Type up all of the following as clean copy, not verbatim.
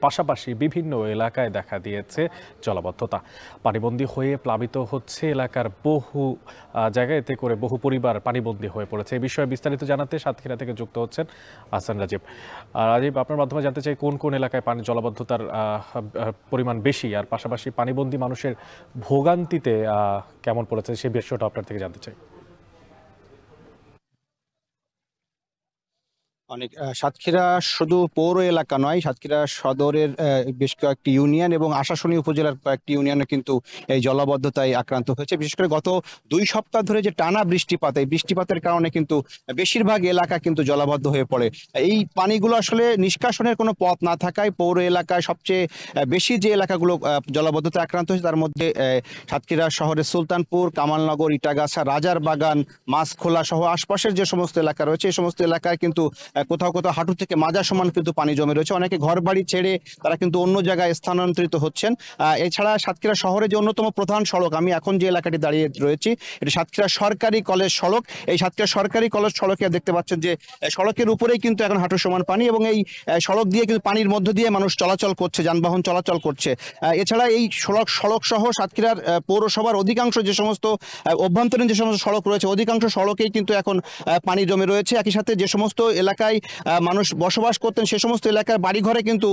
পাশাপাশি বিভিন্ন এলাকায় দেখা দিয়েছে জলাবদ্ধতা। পানিবন্দী হয়ে প্লাবিত হচ্ছে এলাকার বহু জায়গায়, এতে করে বহু পরিবার পানিবন্দী হয়ে পড়েছে। এই বিষয়ে বিস্তারিত জানাতে সাতক্ষীরা থেকে যুক্ত হচ্ছেন আহসান রাজীব। রাজীব, আপনার মাধ্যমে জানতে চাই কোন কোন এলাকায় পানি জলাবদ্ধতার পরিমাণ বেশি, আর পাশাপাশি পানিবন্দী মানুষের ভোগান্তিতে কেমন পড়েছে সেই বিষয়টা আপনার থেকে জানতে চাই। অনেক সাতক্ষীরা শুধু পৌর এলাকা নয়, সাতক্ষীরা সদরের বেশ কয়েকটি ইউনিয়ন এবং আশাশুনি উপজেলার কয়েকটি ইউনিয়নে কিন্তু এই জলাবদ্ধতায় আক্রান্ত হয়েছে। বিশেষ করে গত 2 সপ্তাহ ধরে যে টানা বৃষ্টিপাত, এই বৃষ্টিপাতের কারণে কিন্তু বেশিরভাগ এলাকা কিন্তু জলাবদ্ধ হয়ে পড়ে। এই পানিগুলো আসলে নিষ্কাশনের কোনো পথ না থাকায় পৌর এলাকায় সবচেয়ে বেশি যে এলাকাগুলো জলাবদ্ধতায় আক্রান্ত হয়েছে তার মধ্যে সাতক্ষীরা শহরের সুলতানপুর, কামালনগর, ইটাগাছা, রাজার বাগান, মাছখোলা সহ আশপাশের যে সমস্ত এলাকা রয়েছে এই সমস্ত এলাকায় কিন্তু কোথাও কোথাও হাঁটু থেকে মাজা সমান কিন্তু পানি জমে রয়েছে। অনেকে ঘর বাড়ি ছেড়ে তারা কিন্তু অন্য জায়গায় স্থানান্তরিত হচ্ছেন। এছাড়া সাতক্ষীরা শহরে যে অন্যতম প্রধান সড়ক, আমি এখন যে এলাকাটি দাঁড়িয়ে রয়েছি এটি সাতক্ষীরা সরকারি কলেজ সড়ক। এই সাতক্ষীরা সরকারি কলেজ সড়কে দেখতে পাচ্ছেন যে সড়কের উপরেই কিন্তু এখন হাঁটু সমান পানি, এবং এই সড়ক দিয়ে কিন্তু পানির মধ্য দিয়ে মানুষ চলাচল করছে, যানবাহন চলাচল করছে। এছাড়া এই সড়ক সহ সাতক্ষীরার পৌরসভার অধিকাংশ যে সমস্ত অভ্যন্তরীণ যে সমস্ত সড়ক রয়েছে অধিকাংশ সড়কেই কিন্তু এখন পানি জমে রয়েছে। একই সাথে যে সমস্ত এলাকায় মানুষ বসবাস করতেন সে সমস্ত এলাকার বাড়িঘরে কিন্তু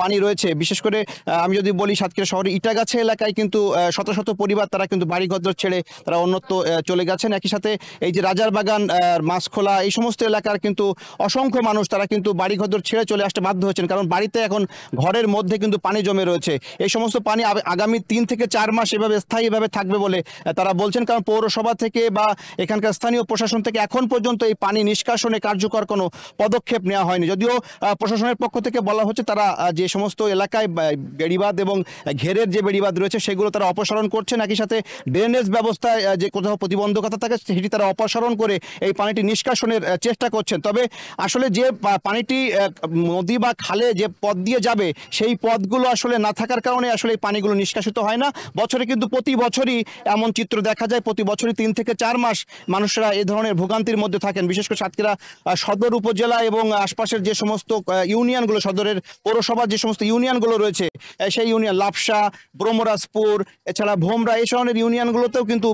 পানি রয়েছে। বিশেষ করে আমি যদি বলি সাতক্ষীরা শহরে ইটাগাছা এলাকায় কিন্তু শত শত পরিবার তারা কিন্তু বাড়িঘর ছেড়ে তারা অন্যত্র চলে গেছেন। একই সাথে এই যে রাজার বাগান, মাছখোলা, এই সমস্ত এলাকার কিন্তু অসংখ্য মানুষ তারা কিন্তু বাড়িঘর ছেড়ে চলে আসতে বাধ্য হচ্ছেন, কারণ বাড়িতে এখন ঘরের মধ্যে কিন্তু পানি জমে রয়েছে। এই সমস্ত পানি আগামী 3 থেকে 4 মাস এভাবে স্থায়ীভাবে থাকবে বলে তারা বলছেন, কারণ পৌরসভা থেকে বা এখানকার স্থানীয় প্রশাসন থেকে এখন পর্যন্ত এই পানি নিষ্কাশনে কার্যকর কোনো পদক্ষেপ নেওয়া হয়নি। যদিও প্রশাসনের পক্ষ থেকে বলা হচ্ছে তারা যে সমস্ত এলাকায় বেড়িবাঁধ এবং ঘেরের যে বেড়িবাঁধ রয়েছে সেগুলো তারা অপসারণ করছেন। একই সাথে ড্রেনেজ ব্যবস্থায় যে কোথাও প্রতিবন্ধকতা থাকে সেটি তারা অপসারণ করে এই পানিটি নিষ্কাশনের চেষ্টা করছেন। তবে আসলে যে পানিটি নদী বা খালে যে পথ দিয়ে যাবে সেই পথগুলো আসলে না থাকার কারণে আসলে এই পানিগুলো নিষ্কাশিত হয় না। বছরে কিন্তু প্রতি বছরই এমন চিত্র দেখা যায়, প্রতি বছরই 3 থেকে 4 মাস মানুষরা এই ধরনের ভোগান্তির মধ্যে থাকেন। বিশেষ করে সাতক্ষীরা সদর উপজেলা এবং আশপাশের যে সমস্ত ইউনিয়নগুলো, সদরের পৌরসভার যে সমস্ত ইউনিয়নগুলো রয়েছে সেই ইউনিয়ন লাপসা, ব্রহ্মরাজপুর, এছাড়া ভোমরা, এই ধরনের ইউনিয়নগুলোতেও কিন্তু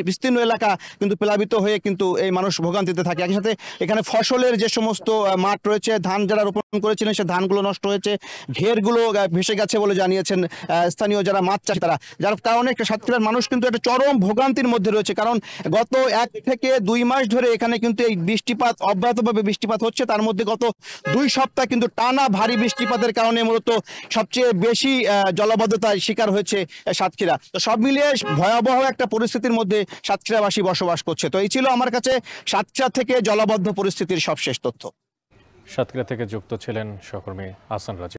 বিস্তীর্ণ এলাকা কিন্তু প্লাবিত হয়ে কিন্তু এই মানুষ ভোগান্তিতে থাকে। একই সাথে এখানে ফসলের যে সমস্ত মাঠ রয়েছে, ধান যারা রোপণ করেছিলেন সে ধানগুলো নষ্ট হয়েছে, ঘেরগুলো ভেসে গেছে বলে জানিয়েছেন স্থানীয় যারা মাছ চাষি তারা, যার কারণে একটা সাতক্ষীরার মানুষ কিন্তু একটা চরম ভোগান্তির মধ্যে রয়েছে। কারণ গত 1 থেকে 2 মাস ধরে এখানে কিন্তু এই বৃষ্টিপাত অব্যাহতভাবে বৃষ্টিপাত হচ্ছে। তার মধ্যে গত 2 সপ্তাহ কিন্তু টানা ভারী বৃষ্টিপাতের কারণে মূলত সবচেয়ে বেশি জলাবদ্ধতার শিকার হয়েছে সাতক্ষীরা। তো সব মিলিয়ে ভয়াবহ একটা পরিস্থিতির মধ্যে সাতক্ষীরাবাসী বসবাস করছে। তো এই ছিল আমার কাছে সাতক্ষীরা থেকে জলাবদ্ধ পরিস্থিতির সবশেষ তথ্য। সাতক্ষীরা থেকে যুক্ত ছিলেন সহকর্মী আহসান রাজীব।